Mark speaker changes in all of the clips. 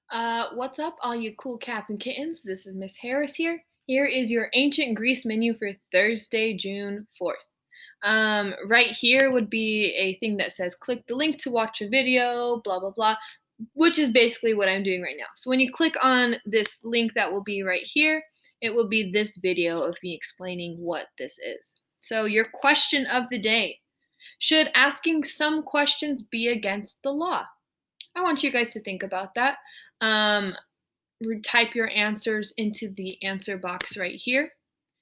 Speaker 1: What's up, all you cool cats and kittens? This is Miss Harris here. Here is your ancient Greece menu for Thursday, June 4th. Right here would be a thing that says click the link to watch a video, blah, blah, blah, which is basically what I'm doing right now. So when you click on this link that will be right here, it will be this video of me explaining what this is. So, your question of the day: should asking some questions be against the law? I want you guys to think about that. Um, Type your answers into the answer box right here.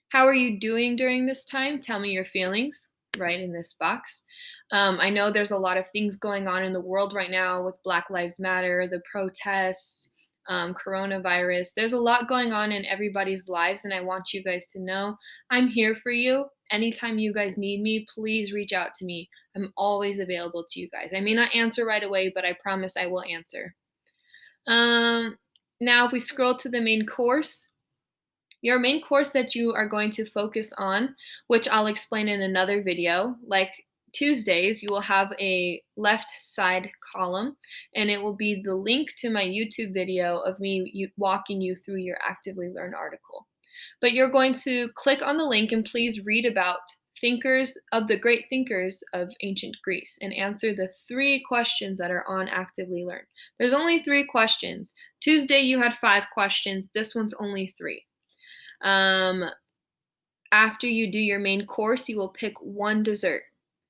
Speaker 1: How are you doing during this time? Tell me your feelings right in this box. I know there's a lot of things going on in the world right now with Black Lives Matter, the protests, coronavirus. There's a lot going on in everybody's lives, and I want you guys to know I'm here for you. Anytime you guys need me, please reach out to me. I'm always available to you guys. I may not answer right away, but I promise I will answer. Um, Now, if we scroll to the main course, your main course that you are going to focus on, which I'll explain in another video, like Tuesdays, you will have a left side column, and it will be the link to my YouTube video of me walking you through your Actively Learn article. But you're going to click on the link and please read about the great thinkers of ancient Greece and answer the 3 questions that are on Actively Learn. There's only 3 questions. Tuesday you had 5 questions. This one's only 3. Um, After you do your main course, you will pick one dessert.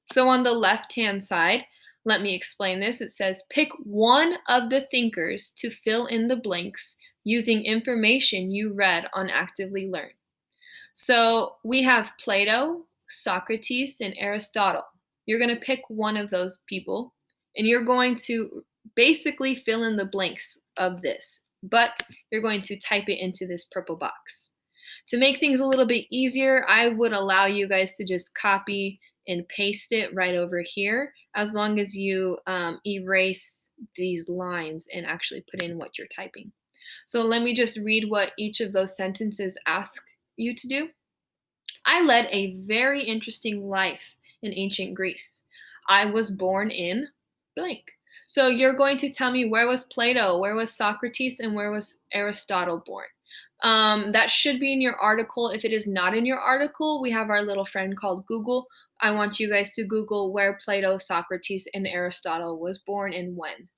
Speaker 1: So on the left-hand side, let me explain this. It says pick one of the thinkers to fill in the blanks using information you read on Actively Learn. So we have Plato, Socrates, and Aristotle. You're going to pick one of those people, and you're going to basically fill in the blanks of this, but you're going to type it into this purple box. To make things a little bit easier, I would allow you guys to just copy and paste it right over here, as long as you erase these lines and actually put in what you're typing. So let me just read what each of those sentences ask you to do. I led a very interesting life in ancient Greece. I was born in blank. So you're going to tell me, where was Plato, where was Socrates, and where was Aristotle born? That should be in your article. If it is not in your article, we have our little friend called Google. I want you guys to Google where Plato, Socrates, and Aristotle was born and when.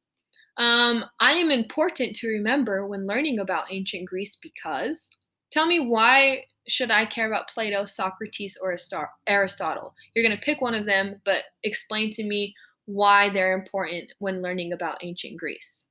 Speaker 1: I am important to remember when learning about ancient Greece because, tell me, why should I care about Plato, Socrates, or Aristotle? You're going to pick one of them, but explain to me why they're important when learning about ancient Greece.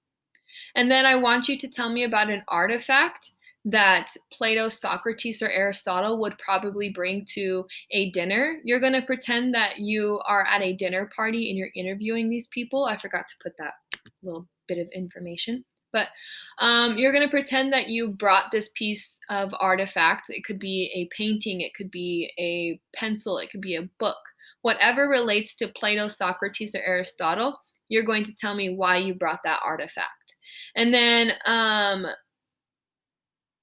Speaker 1: And then I want you to tell me about an artifact that Plato, Socrates, or Aristotle would probably bring to a dinner. You're going to pretend that you are at a dinner party and you're interviewing these people. I forgot to put that little bit of information. But you're going to pretend that you brought this piece of artifact. It could be a painting, it could be a pencil, it could be a book. Whatever relates to Plato, Socrates, or Aristotle, you're going to tell me why you brought that artifact. And then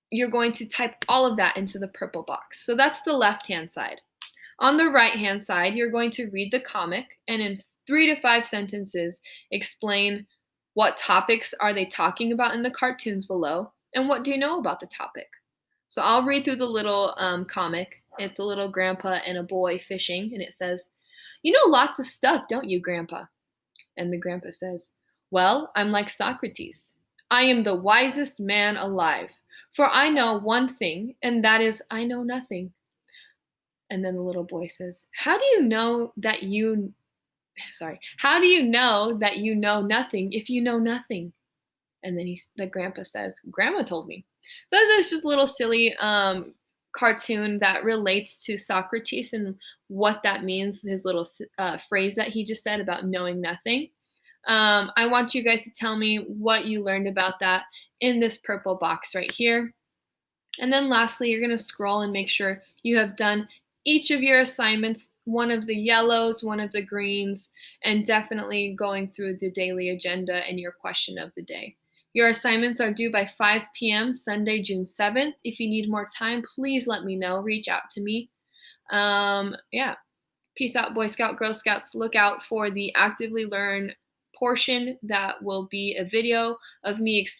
Speaker 1: you're going to type all of that into the purple box. So that's the left-hand side. On the right-hand side, you're going to read the comic and in 3 to 5 sentences explain what topics are they talking about in the cartoons below and what do you know about the topic. So I'll read through the little comic. It's a little grandpa and a boy fishing, and it says, "You know lots of stuff, don't you, Grandpa?" And the grandpa says, "Well, I'm like Socrates. I am the wisest man alive, for I know one thing, and that is I know nothing." And then the little boy says, "How do you know that you how do you know that you know nothing if you know nothing?" And then the grandpa says, "Grandma told me." So that's just a little silly cartoon that relates to Socrates and what that means, his little phrase that he just said about knowing nothing. I want you guys to tell me what you learned about that in this purple box right here. And then lastly, you're going to scroll and make sure you have done each of your assignments, one of the yellows, one of the greens, and definitely going through the daily agenda and your question of the day. Your assignments are due by 5 p.m. Sunday, June 7th. If you need more time, please let me know. Reach out to me. Yeah. Peace out, Boy Scout, Girl Scouts. Look out for the Actively Learn portion that will be a video of me